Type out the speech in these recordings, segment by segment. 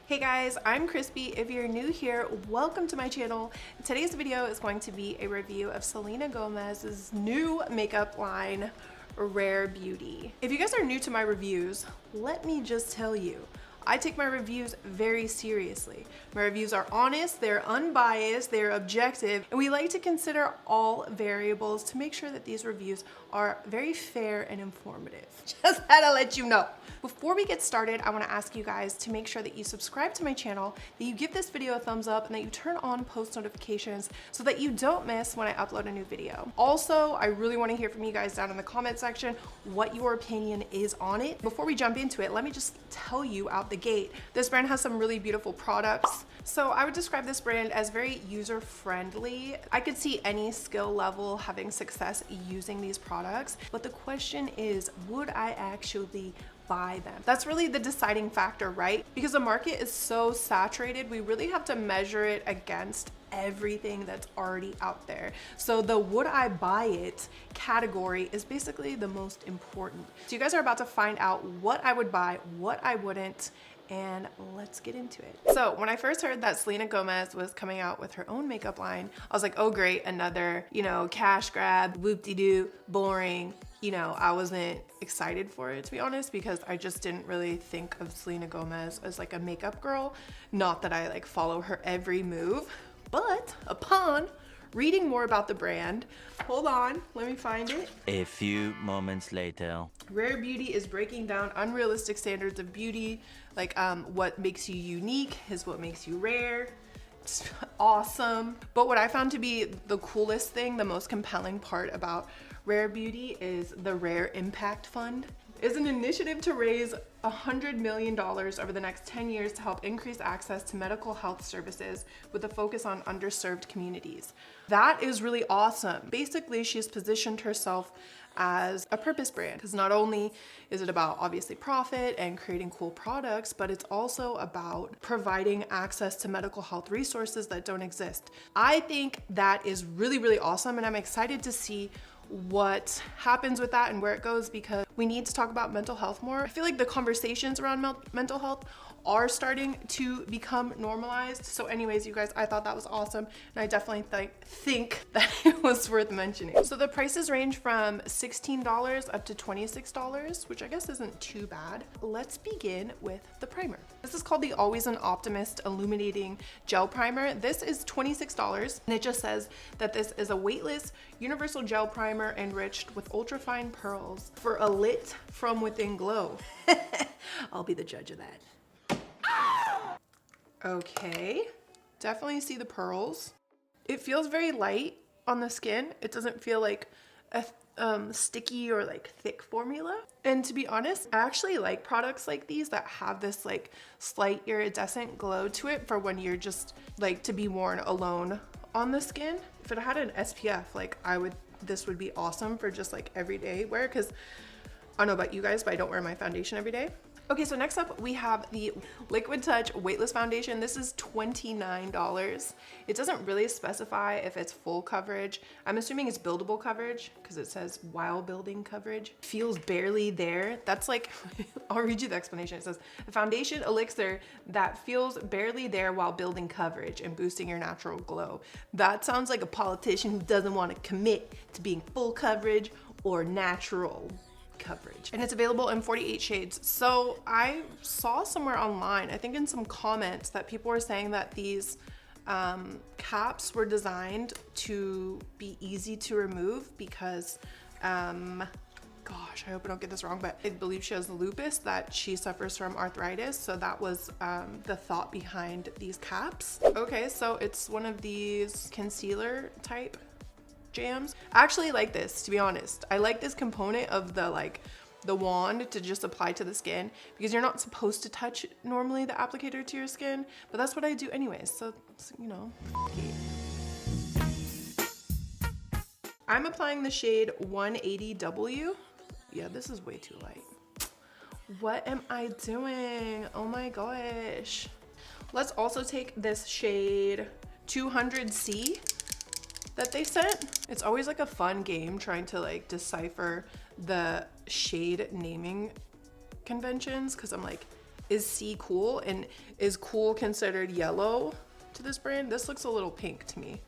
Hey guys, I'm Chrisspy. If you're new here, welcome to my channel. Today's video is going to be a review of Selena Gomez's new makeup line, Rare Beauty. If you guys are new to my reviews, let me just tell you, I take my reviews very seriously. My reviews are honest, they're unbiased, they're objective, and we like to consider all variables to make sure that these reviews are very fair and informative. Just had to let you know. Before we get started, I want to ask you guys to make sure that you subscribe to my channel, that you give this video a thumbs up, and that you turn on post notifications so that you don't miss when I upload a new video. Also, I really want to hear from you guys down in the comment section what your opinion is on it. Before we jump into it, let me just tell you out the gate, this brand has some really beautiful products. So I would describe this brand as very user-friendly. I could see any skill level having success using these products, but the question is, would I actually buy them? That's really the deciding factor, right? Because the market is so saturated, we really have to measure it against everything that's already out there. So the would I buy it category is basically the most important. So you guys are about to find out what I would buy, what I wouldn't, and let's get into it. So when I first heard that Selena Gomez was coming out with her own makeup line, I was like, oh great, another, cash grab, whoop-de-doo, boring. I wasn't excited for it, to be honest, because I just didn't really think of Selena Gomez as like a makeup girl. Not that I like follow her every move, but upon reading more about the brand, hold on, let me find it. A few moments later. Rare Beauty is breaking down unrealistic standards of beauty, like what makes you unique is what makes you rare. It's awesome. But what I found to be the coolest thing, the most compelling part about Rare Beauty is the Rare Impact Fund. Is an initiative to raise $100 million over the next 10 years to help increase access to medical health services with a focus on underserved communities. That is really awesome. Basically, she's positioned herself as a purpose brand, because not only is it about obviously profit and creating cool products, but it's also about providing access to medical health resources that don't exist. I think that is really, really awesome, and I'm excited to see what happens with that and where it goes, because we need to talk about mental health more. I feel like the conversations around mental health are starting to become normalized. So anyways, you guys, I thought that was awesome, and I definitely think that it was worth mentioning. So the prices range from $16 up to $26, which I guess isn't too bad. Let's begin with the primer. This is called the Always an Optimist Illuminating Gel Primer. This is $26, and it just says that this is a weightless universal gel primer enriched with ultrafine pearls for a lit from within glow. I'll be the judge of that. Okay, definitely see the pearls. It feels very light on the skin. It doesn't feel like a sticky or like thick formula. And to be honest, I actually like products like these that have this like slight iridescent glow to it for when you're just like to be worn alone on the skin. If it had an SPF, like this would be awesome for just like everyday wear, because I don't know about you guys, but I don't wear my foundation every day. Okay, so next up we have the Liquid Touch Weightless Foundation. This is $29. It doesn't really specify if it's full coverage. I'm assuming it's buildable coverage because it says while building coverage. Feels barely there. That's like, I'll read you the explanation. It says, a foundation elixir that feels barely there while building coverage and boosting your natural glow. That sounds like a politician who doesn't want to commit to being full coverage or natural coverage. And it's available in 48 shades. So I saw somewhere online, I think in some comments, that people were saying that these caps were designed to be easy to remove because gosh, I hope I don't get this wrong, but I believe she has lupus, that she suffers from arthritis. So that was the thought behind these caps. Okay, so it's one of these concealer type jams. I actually like this, to be honest. I like this component of the wand to just apply to the skin, because you're not supposed to touch normally the applicator to your skin, but that's what I do anyways, so okay. I'm applying the shade 180W. Yeah, this is way too light. What am I doing? Oh my gosh. Let's also take this shade 200C that they sent. It's always like a fun game trying to like decipher the shade naming conventions, because I'm like, is See Cool, and is cool considered yellow to this brand? This looks a little pink to me.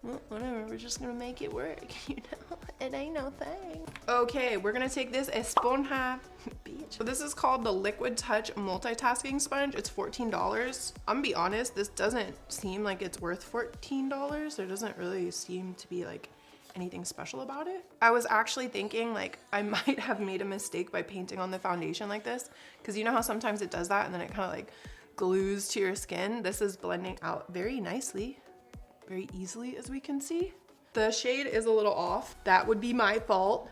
Well, whatever, we're just gonna make it work, you know? It ain't no thing. Okay, we're gonna take this Esponja, bitch. So this is called the Liquid Touch Multitasking Sponge. It's $14. I'm gonna be honest, this doesn't seem like it's worth $14. There doesn't really seem to be like anything special about it. I was actually thinking like I might have made a mistake by painting on the foundation like this, because you know how sometimes it does that and then it kind of like glues to your skin. This is blending out very nicely, very easily, as we can see. The shade is a little off. That would be my fault,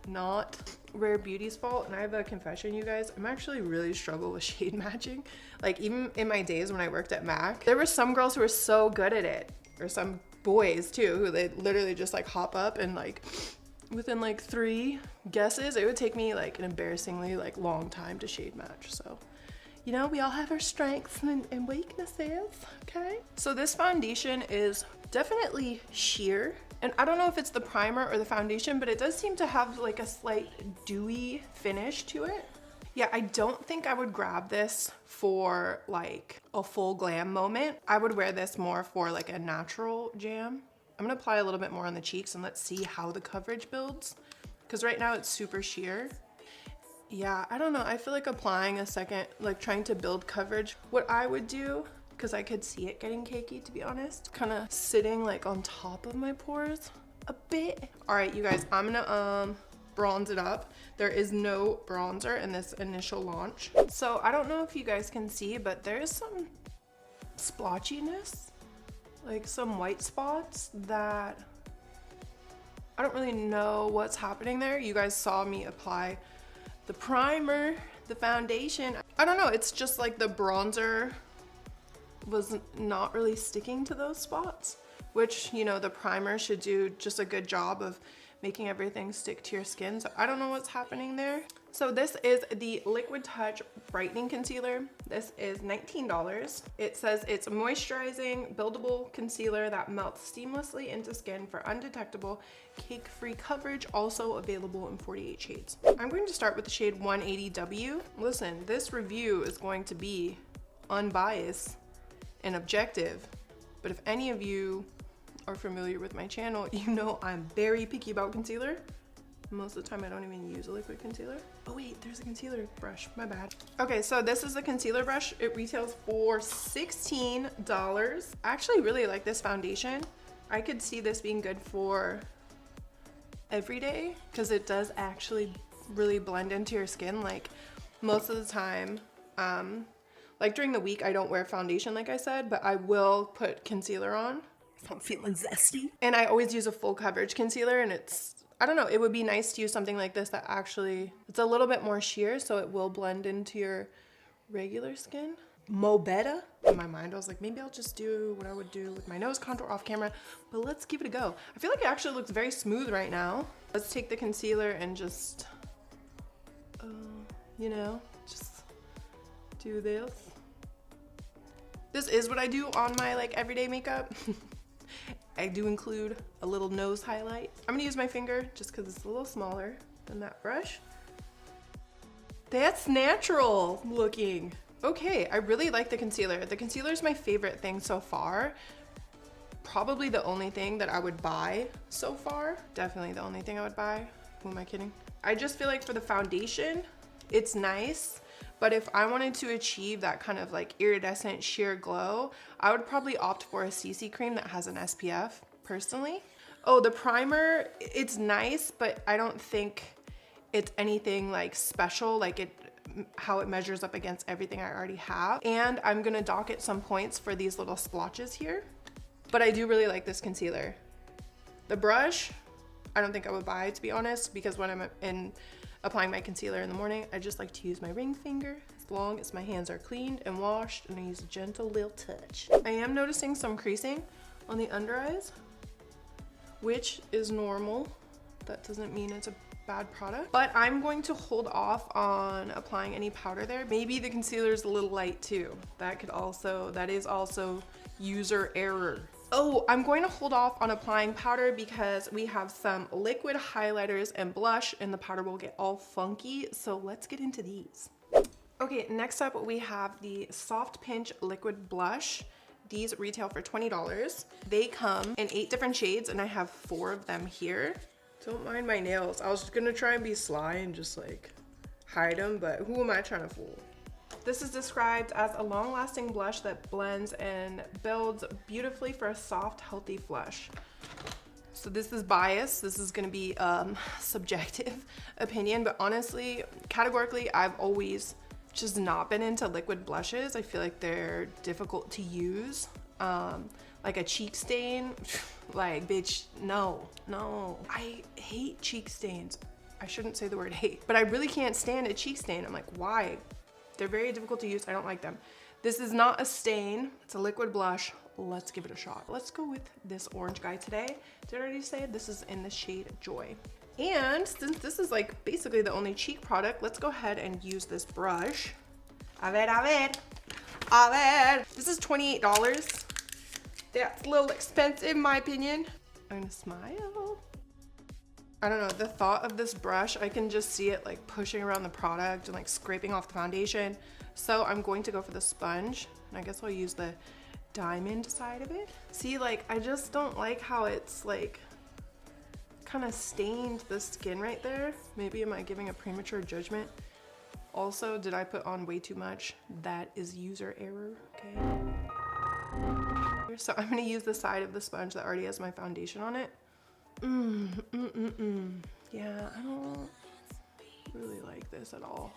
not Rare Beauty's fault. And I have a confession, you guys. I'm actually really struggle with shade matching. Like even in my days when I worked at MAC, there were some girls who were so good at it, or some boys too, who they literally just like hop up and like within like 3 guesses, it would take me like an embarrassingly like long time to shade match. So, you know, we all have our strengths and weaknesses, okay? So this foundation is definitely sheer. And I don't know if it's the primer or the foundation, but it does seem to have like a slight dewy finish to it. Yeah, I don't think I would grab this for like a full glam moment. I would wear this more for like a natural jam. I'm gonna apply a little bit more on the cheeks and let's see how the coverage builds. Because right now it's super sheer. Yeah, I don't know. I feel like applying a second, like trying to build coverage. What I would do, because I could see it getting cakey to be honest, kind of sitting like on top of my pores a bit. All right, you guys, I'm gonna bronze it up. There is no bronzer in this initial launch. So I don't know if you guys can see, but there's some splotchiness, like some white spots that I don't really know what's happening there. You guys saw me apply the primer, the foundation. I don't know, it's just like the bronzer was not really sticking to those spots, which, you know, the primer should do just a good job of making everything stick to your skin. So I don't know what's happening there. So this is the Liquid Touch Brightening Concealer. This is $19. It says it's a moisturizing, buildable concealer that melts seamlessly into skin for undetectable, cake-free coverage, also available in 48 shades. I'm going to start with the shade 180W. Listen, this review is going to be unbiased and objective, but if any of you are familiar with my channel, you know I'm very picky about concealer. Most of the time I don't even use a liquid concealer. Oh wait, there's a concealer brush, my bad. Okay, so this is the concealer brush. It retails for $16. I actually really like this foundation. I could see this being good for every day because it does actually really blend into your skin. Like most of the time, like during the week I don't wear foundation like I said, but I will put concealer on if I'm feeling zesty. And I always use a full coverage concealer, and it's, I don't know, it would be nice to use something like this that actually, it's a little bit more sheer so it will blend into your regular skin. Mo better. In my mind, I was like, maybe I'll just do what I would do with my nose contour off camera, but let's give it a go. I feel like it actually looks very smooth right now. Let's take the concealer and just, you know, just do this. This is what I do on my like everyday makeup. I do include a little nose highlight. I'm gonna use my finger just because it's a little smaller than that brush. That's natural looking. Okay, I really like the concealer. The concealer is my favorite thing so far. Probably the only thing that I would buy so far. Definitely the only thing I would buy. Who am I kidding? I just feel like for the foundation, it's nice. But if I wanted to achieve that kind of like iridescent sheer glow, I would probably opt for a CC cream that has an SPF, personally. Oh, the primer, it's nice, but I don't think it's anything like special, like it, how it measures up against everything I already have. And I'm gonna docket some points for these little splotches here. But I do really like this concealer. The brush, I don't think I would buy, to be honest, because when I'm applying my concealer in the morning, I just like to use my ring finger as long as my hands are cleaned and washed, and I use a gentle little touch. I am noticing some creasing on the under eyes, which is normal. That doesn't mean it's a bad product, but I'm going to hold off on applying any powder there. Maybe the concealer is a little light too. That is also user error. Oh, I'm going to hold off on applying powder because we have some liquid highlighters and blush and the powder will get all funky. So let's get into these. Okay, next up we have the Soft Pinch Liquid Blush. These retail for $20. They come in 8 different shades and I have 4 of them here. Don't mind my nails. I was just gonna try and be sly and just like hide them, but who am I trying to fool? This is described as a long-lasting blush that blends and builds beautifully for a soft, healthy flush. So this is biased. This is gonna be subjective opinion, but honestly, categorically, I've always just not been into liquid blushes. I feel like they're difficult to use. Like a cheek stain, like bitch, no. I hate cheek stains. I shouldn't say the word hate, but I really can't stand a cheek stain. I'm like, why? They're very difficult to use. I don't like them. This is not a stain. It's a liquid blush. Let's give it a shot. Let's go with this orange guy today. Did I already say it? This is in the shade Joy. And since this is like basically the only cheek product, let's go ahead and use this brush. A ver. This is $28. That's a little expensive in my opinion. I'm gonna smile. I don't know, the thought of this brush, I can just see it like pushing around the product and like scraping off the foundation. So I'm going to go for the sponge, and I guess I'll use the diamond side of it. See, like, I just don't like how it's like kind of stained the skin right there. Maybe am I giving a premature judgment? Also, did I put on way too much? That is user error, okay? So I'm gonna use the side of the sponge that already has my foundation on it. Yeah, I don't really like this at all.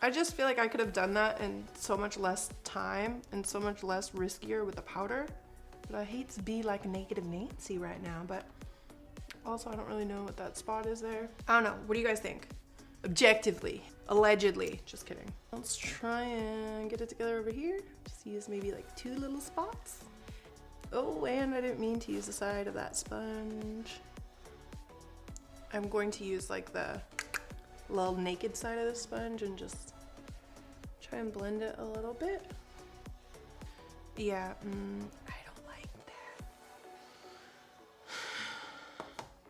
I just feel like I could have done that in so much less time and so much less riskier with the powder. But I hate to be like Negative Nancy right now, but also I don't really know what that spot is there. I don't know, what do you guys think? Objectively, allegedly, just kidding. Let's try and get it together over here. Just use maybe like 2 little spots. Oh, and I didn't mean to use the side of that sponge. I'm going to use like the little naked side of the sponge and just try and blend it a little bit. Yeah, I don't like that.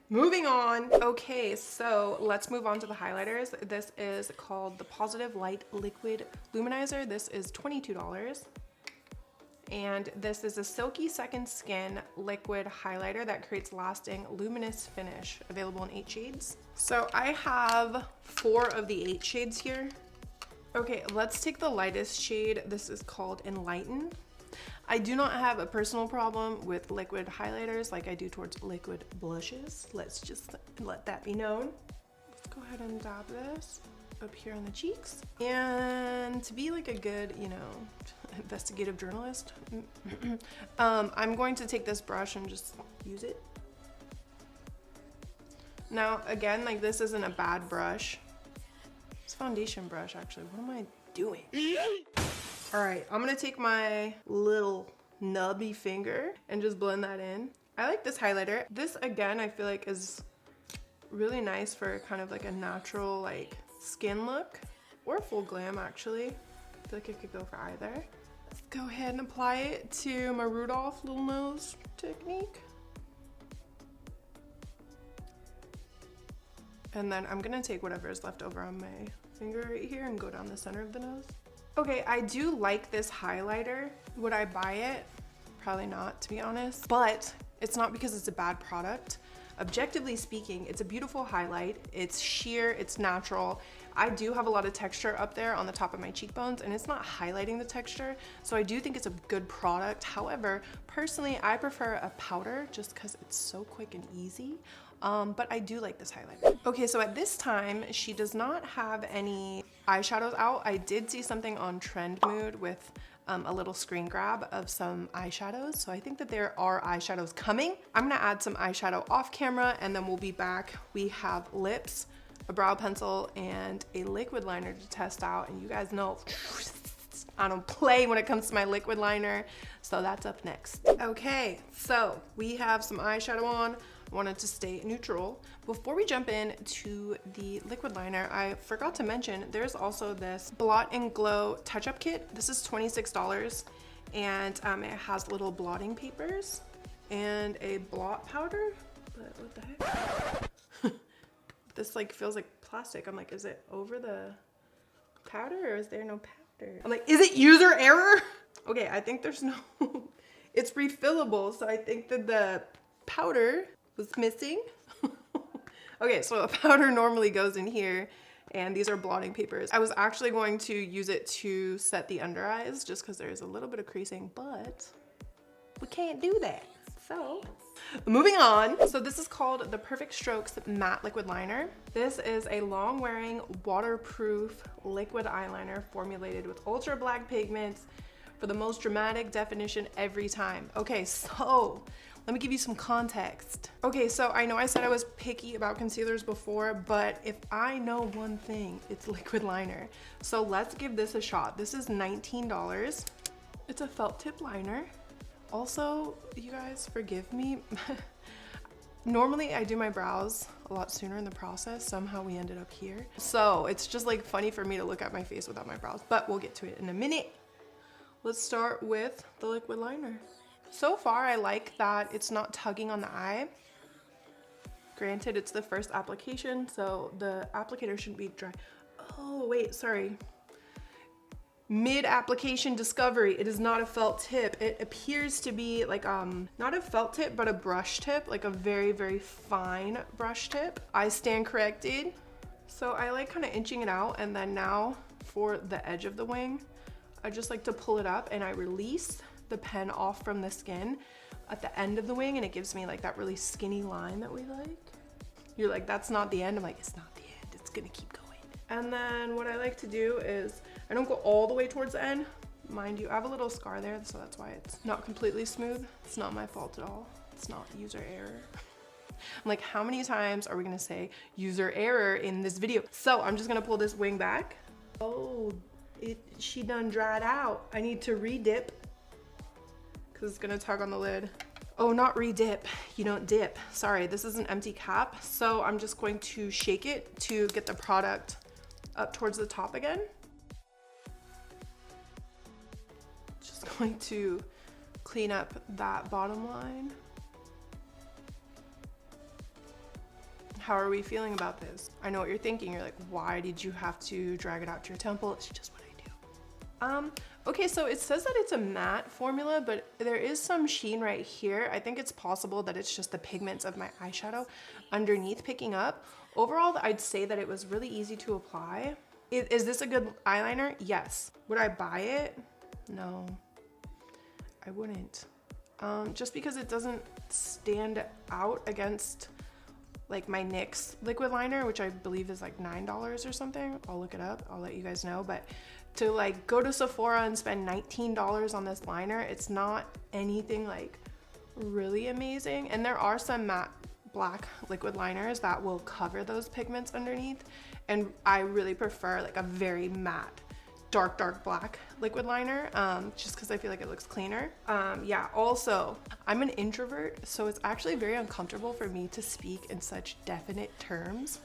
Moving on. Okay, so let's move on to the highlighters. This is called the Positive Light Liquid Luminizer. This is $22. And this is a silky second skin liquid highlighter that creates lasting luminous finish, available in 8 shades. So I have 4 of the 8 shades here. Okay, let's take the lightest shade. This is called Enlighten. I do not have a personal problem with liquid highlighters like I do towards liquid blushes. Let's just let that be known. Let's go ahead and dab this up here on the cheeks. And to be like a good, you know, investigative journalist, I'm going to take this brush and just use it. Now, again, like this isn't a bad brush. It's a foundation brush, actually. What am I doing? All right, I'm gonna take my little nubby finger and just blend that in. I like this highlighter. This, again, I feel like is really nice for kind of like a natural like skin look, or full glam actually. I feel like I could go for either. Let's go ahead and apply it to my Rudolph little nose technique. And then I'm gonna take whatever is left over on my finger right here and go down the center of the nose. Okay, I do like this highlighter. Would I buy it? Probably not, to be honest. But it's not because it's a bad product. Objectively speaking, it's a beautiful highlight. It's sheer, it's natural. I do have a lot of texture up there on the top of my cheekbones, and it's not highlighting the texture. So I do think it's a good product. However, personally, I prefer a powder just because it's so quick and easy. But I do like this highlighter. Okay, so at this time, she does not have any eyeshadows out. I did see something on Trend Mood with a little screen grab of some eyeshadows. So I think that there are eyeshadows coming. I'm gonna add some eyeshadow off camera and then we'll be back. We have lips, a brow pencil, and a liquid liner to test out. And you guys know I don't play when it comes to my liquid liner. So that's up next. Okay, so we have some eyeshadow on. Wanted to stay neutral. Before we jump in to the liquid liner, I forgot to mention there's also this Blot and Glow touch-up kit. This is $26 and it has little blotting papers and a blot powder. But what the heck? This like feels like plastic. I'm like, is it over the powder or is there no powder? I'm like, is it user error? Okay, I think there's no, it's refillable. So I think that the powder was missing. Okay, so the powder normally goes in here and these are blotting papers. I was actually going to use it to set the under eyes just because there's a little bit of creasing, but we can't do that. So moving on. So this is called the Perfect Strokes Matte Liquid Liner. This is a long wearing waterproof liquid eyeliner formulated with ultra black pigments for the most dramatic definition every time. Okay, so let me give you some context. Okay, so I know I said I was picky about concealers before, but if I know one thing, it's liquid liner. So let's give this a shot. This is $19. It's a felt tip liner. Also, you guys forgive me. Normally I do my brows a lot sooner in the process. Somehow we ended up here. So it's just like funny for me to look at my face without my brows, but we'll get to it in a minute. Let's start with the liquid liner. So far, I like that it's not tugging on the eye. Granted, it's the first application, so the applicator shouldn't be dry. Oh, wait, sorry. Mid-application discovery, it is not a felt tip. It appears to be like, not a felt tip, but a brush tip, like a very, very fine brush tip. I stand corrected. So I like kind of inching it out, and then now for the edge of the wing, I just like to pull it up and I release the pen off from the skin at the end of the wing, and it gives me like that really skinny line that we like. You're like, that's not the end. I'm like, it's not the end, it's gonna keep going. And then what I like to do is, I don't go all the way towards the end. Mind you, I have a little scar there, so that's why it's not completely smooth. It's not my fault at all. It's not user error. I'm like, how many times are we gonna say user error in this video? So I'm just gonna pull this wing back. Oh, she done dried out. I need to re-dip because it's gonna tug on the lid. Oh, not re-dip, you don't dip. Sorry, this is an empty cap. So I'm just going to shake it to get the product up towards the top again. Just going to clean up that bottom line. How are we feeling about this? I know what you're thinking. You're like, why did you have to drag it out to your temple? It's just what I do. Okay, so it says that it's a matte formula, but there is some sheen right here. I think it's possible that it's just the pigments of my eyeshadow underneath picking up. Overall, I'd say that it was really easy to apply. Is this a good eyeliner? Yes. Would I buy it? No, I wouldn't. Just because it doesn't stand out against like my NYX liquid liner, which I believe is like $9 or something. I'll look it up, I'll let you guys know. But to like go to Sephora and spend $19 on this liner, it's not anything like really amazing. And there are some matte black liquid liners that will cover those pigments underneath. And I really prefer like a very matte, dark black liquid liner, just because I feel like it looks cleaner. Yeah, also, I'm an introvert, so it's actually very uncomfortable for me to speak in such definite terms.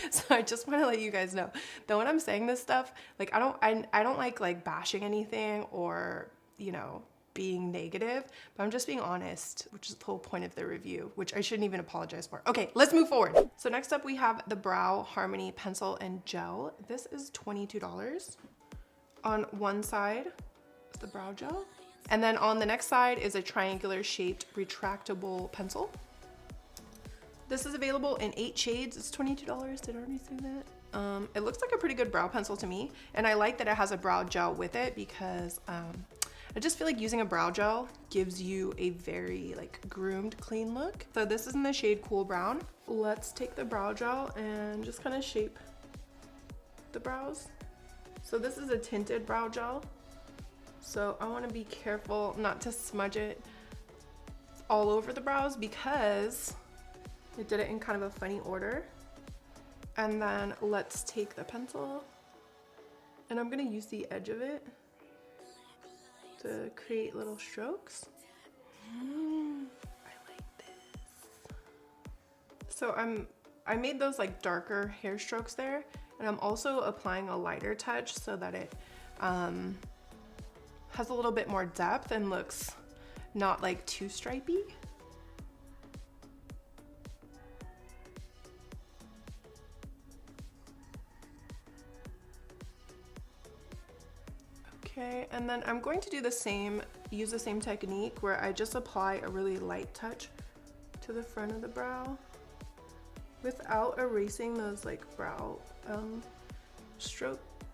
So I just want to let you guys know that when I'm saying this stuff, like I don't like bashing anything or, you know, being negative, but I'm just being honest, which is the whole point of the review, which I shouldn't even apologize for. Okay, let's move forward. So next up we have the Brow Harmony Pencil and Gel. This is $22. On one side is the brow gel, and then on the next side is a triangular shaped retractable pencil. This is available in 8 shades. It's $22. Did I already say that? It looks like a pretty good brow pencil to me, and I like that it has a brow gel with it because I just feel like using a brow gel gives you a very like groomed, clean look. So this is in the shade Cool Brown. Let's take the brow gel and just kind of shape the brows. So this is a tinted brow gel. So I want to be careful not to smudge it all over the brows because I did it in kind of a funny order. And then let's take the pencil and I'm going to use the edge of it to create little strokes. I like this. So I made those like darker hair strokes there, and I'm also applying a lighter touch so that it has a little bit more depth and looks not like too stripey. and then I'm going to do the same, use the same technique where I just apply a really light touch to the front of the brow without erasing those like brow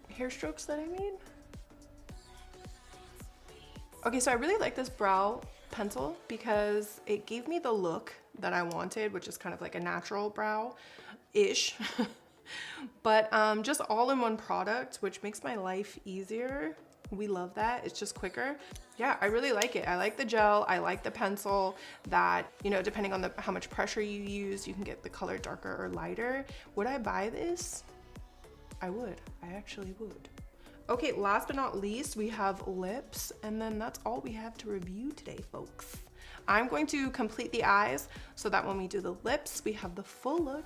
hair strokes that I made. Okay, so I really like this brow pencil because it gave me the look that I wanted, which is kind of like a natural brow-ish. But just all in one product, which makes my life easier. We love that. It's just quicker. Yeah, I really like it. I like the gel. I like the pencil that, you know, depending on how much pressure you use, you can get the color darker or lighter. Would I buy this? I would. I actually would. Okay, last but not least, we have lips, and then that's all we have to review today, folks. I'm going to complete the eyes so that when we do the lips, we have the full look.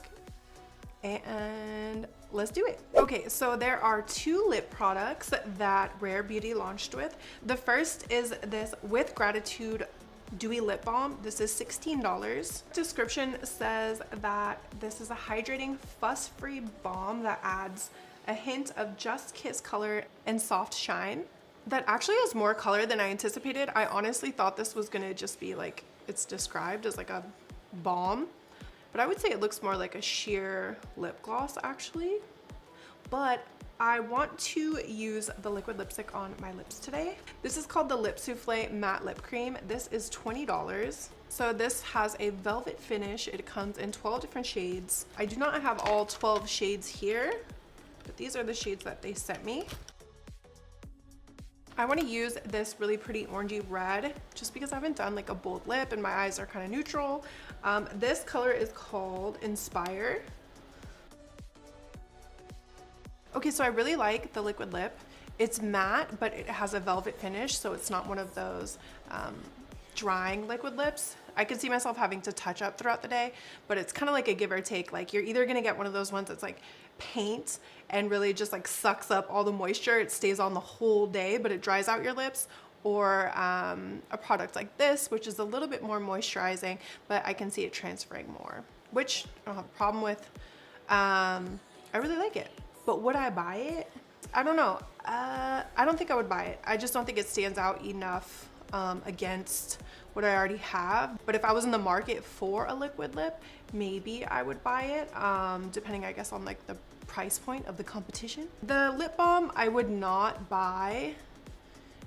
And let's do it. Okay, so there are 2 lip products that Rare Beauty launched with. The first is this With Gratitude Dewy Lip Balm. This is $16. Description says that this is a hydrating, fuss-free balm that adds a hint of Just Kiss color and soft shine. That actually has more color than I anticipated. I honestly thought this was gonna just be like, it's described as like a balm, but I would say it looks more like a sheer lip gloss actually. But I want to use the liquid lipstick on my lips today. This is called the Lip Souffle Matte Lip Cream. This is $20. So this has a velvet finish. It comes in 12 different shades. I do not have all 12 shades here, but these are the shades that they sent me. I want to use this really pretty orangey red just because I haven't done like a bold lip and my eyes are kind of neutral. This color is called Inspire. Okay, so I really like the liquid lip. It's matte, but it has a velvet finish, so it's not one of those drying liquid lips. I could see myself having to touch up throughout the day, but it's kind of like a give or take. Like you're either gonna get one of those ones that's like paint and really just like sucks up all the moisture. It stays on the whole day, but it dries out your lips, or a product like this, which is a little bit more moisturizing, but I can see it transferring more, which I don't have a problem with. I really like it, but would I buy it? I don't know. I don't think I would buy it. I just don't think it stands out enough against what I already have. But if I was in the market for a liquid lip, maybe I would buy it, depending I guess on like the price point of the competition. The lip balm I would not buy,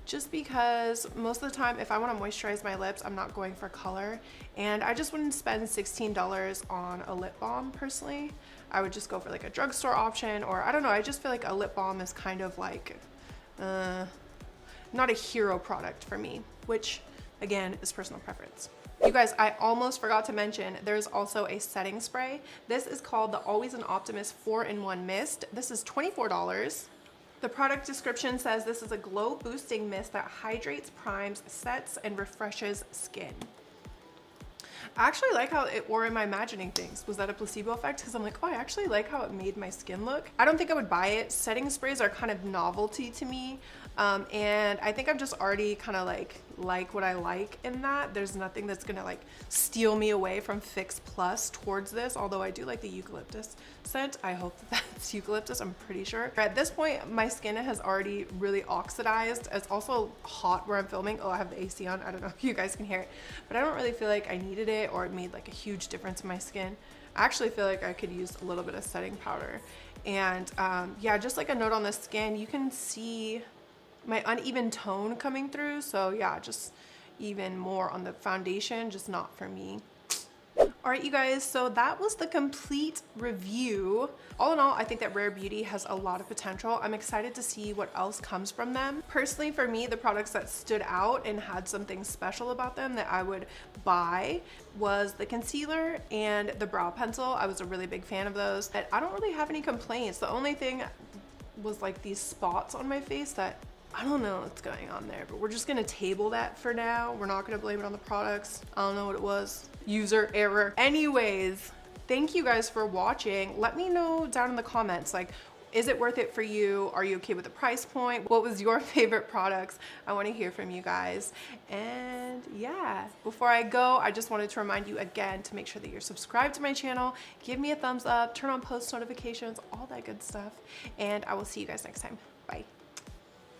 just because most of the time if I want to moisturize my lips, I'm not going for color, and I just wouldn't spend $16 on a lip balm personally. I would just go for like a drugstore option, or I don't know, I just feel like a lip balm is kind of like not a hero product for me, which again is personal preference. You guys, I almost forgot to mention there's also a setting spray. This is called the Always an Optimist 4-in-1 Mist. This is $24. The product description says this is a glow boosting mist that hydrates, primes, sets, and refreshes skin. I actually like how it, or am I imagining things? Was that a placebo effect? Because I'm like, oh, I actually like how it made my skin look. I don't think I would buy it. Setting sprays are kind of novelty to me. And I think I'm just already kind of like what I like in that. There's nothing that's gonna like steal me away from Fix Plus towards this, although I do like the eucalyptus scent. I hope that that's eucalyptus, I'm pretty sure. At this point, my skin has already really oxidized. It's also hot where I'm filming. Oh, I have the AC on. I don't know if you guys can hear it, but I don't really feel like I needed it or it made like a huge difference in my skin. I actually feel like I could use a little bit of setting powder. And yeah, just like a note on the skin, you can see my uneven tone coming through. So yeah, just even more on the foundation, just not for me. All right, you guys, so that was the complete review. All in all, I think that Rare Beauty has a lot of potential. I'm excited to see what else comes from them. Personally, for me, the products that stood out and had something special about them that I would buy was the concealer and the brow pencil. I was a really big fan of those. And I don't really have any complaints. The only thing was like these spots on my face that I don't know what's going on there, but we're just gonna table that for now. We're not gonna blame it on the products. I don't know what it was. User error. Anyways, thank you guys for watching. Let me know down in the comments, like, is it worth it for you? Are you okay with the price point? What was your favorite products? I wanna hear from you guys. And yeah, before I go, I just wanted to remind you again to make sure that you're subscribed to my channel, give me a thumbs up, turn on post notifications, all that good stuff. And I will see you guys next time. Bye.